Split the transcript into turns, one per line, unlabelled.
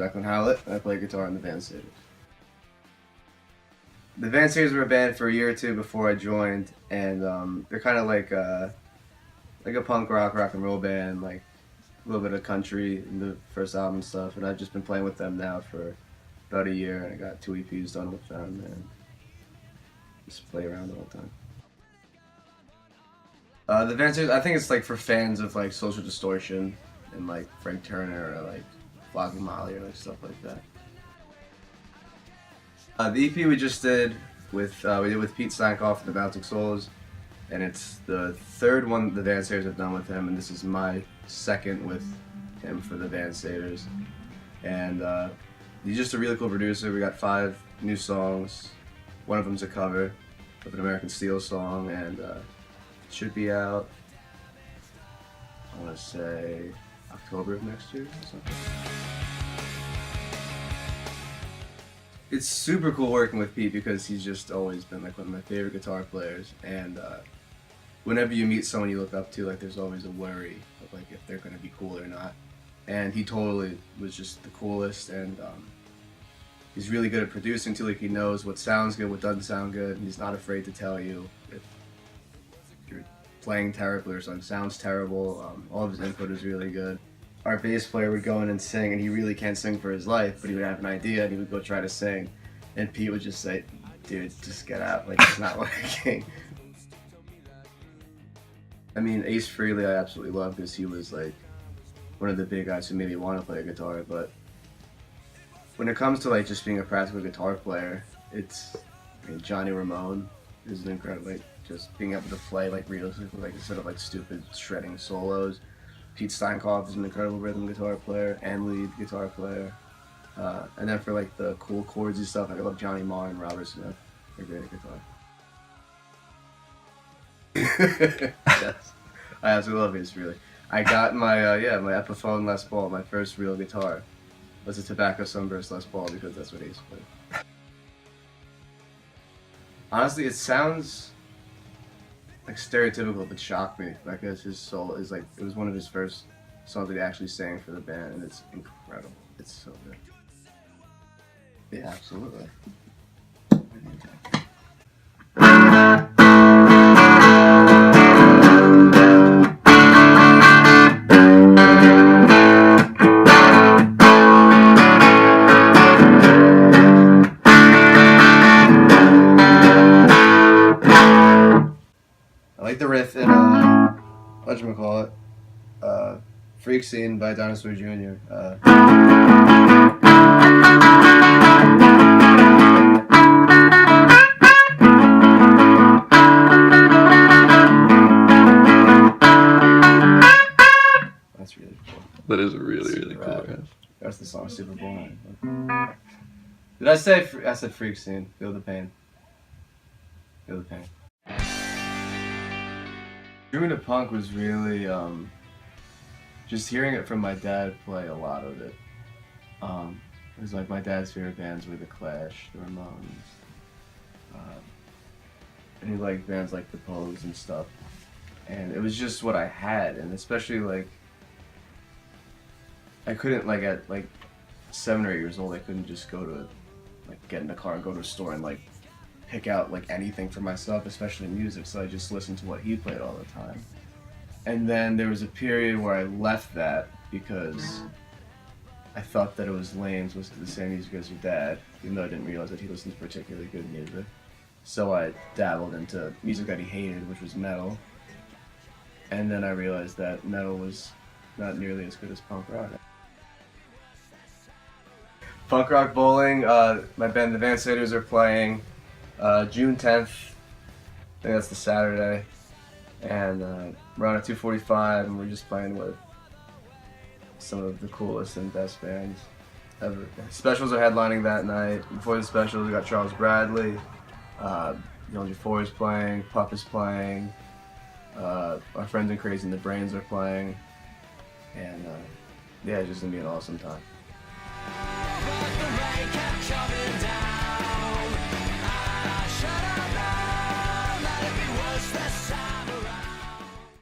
Deaglan Howlett, and I play guitar in the Vansaders. The Vansaders were a band for a year or two before I joined, and they're kind of like a punk rock and roll band, like a little bit of country in the first album and stuff. And I've just been playing with them now for about a year, and I got 2 EPs done with them, and just play around all the time. The Vansaders, I think it's like for fans of like Social Distortion and like Frank Turner or like Flogging Molly or like stuff like that. The EP we just did with Pete Steinkoff and the Bouncing Souls, and it's the third one the Vansaders have done with him, and this is my second with him for the Vansaders. And he's just a really cool producer. We got 5 new songs. One of them's a cover of an American Steel song, and it should be out, I want to say, October of next year or something. It's super cool working with Pete because he's just always been like one of my favorite guitar players, and whenever you meet someone you look up to, like there's always a worry of like if they're gonna be cool or not. And he totally was just the coolest, and he's really good at producing too. Like he knows what sounds good, what doesn't sound good, and he's not afraid to tell you if you're playing terribly or something sounds terrible. All of his input is really good. Our bass player would go in and sing, and he really can't sing for his life, but he would have an idea and he would go try to sing, and Pete would just say, dude, just get out, like it's not working. I mean, Ace Frehley I absolutely love because he was like one of the big guys who made me want to play guitar, but when it comes to like just being a practical guitar player, I mean, Johnny Ramone is an incredible, like just being able to play like realistically, like instead of like stupid shredding solos. Pete Steinkoff is an incredible rhythm guitar player and lead guitar player. And then for like the cool chordsy stuff, like I love Johnny Marr and Robert Smith. They're great at guitar. Yes, I absolutely love Ace Frehley. I got my my Epiphone Les Paul, my first real guitar, was a Tobacco Sunburst Les Paul because that's what Ace played. Honestly, it sounds like stereotypical, but shocked me because his soul is like, it was one of his first songs that he actually sang for the band, and it's incredible. It's so good. Yeah, absolutely. I like the riff in, whatchamacallit, Freak Scene by Dinosaur Jr. That's really cool.
That is a really cool riff.
That's the song, Super Bowl. Did I say, I said Freak Scene, Feel the Pain. Feel the Pain. Drew into punk was really just hearing it from my dad play a lot of it. It was like my dad's favorite bands were The Clash, The Ramones, and he liked bands like The Pogues and stuff. And it was just what I had, and especially like I couldn't like at like 7 or 8 years old I couldn't just go to like get in the car and go to a store and like pick out like anything for myself, especially music, so I just listened to what he played all the time. And then there was a period where I left that because I thought that it was lame to listen to the same music as your dad, even though I didn't realize that he listened to particularly good music. So I dabbled into music that he hated, which was metal. And then I realized that metal was not nearly as good as punk rock. Punk Rock Bowling, my band the Vansaders are playing June 10th, I think that's the Saturday, and we're on at 2:45, and we're just playing with some of the coolest and best bands ever. Specials are headlining that night. Before the specials, we got Charles Bradley, Yolanda Four is playing, Puff is playing, our friends in Crazy and the Brains are playing, and yeah, it's just gonna be an awesome time.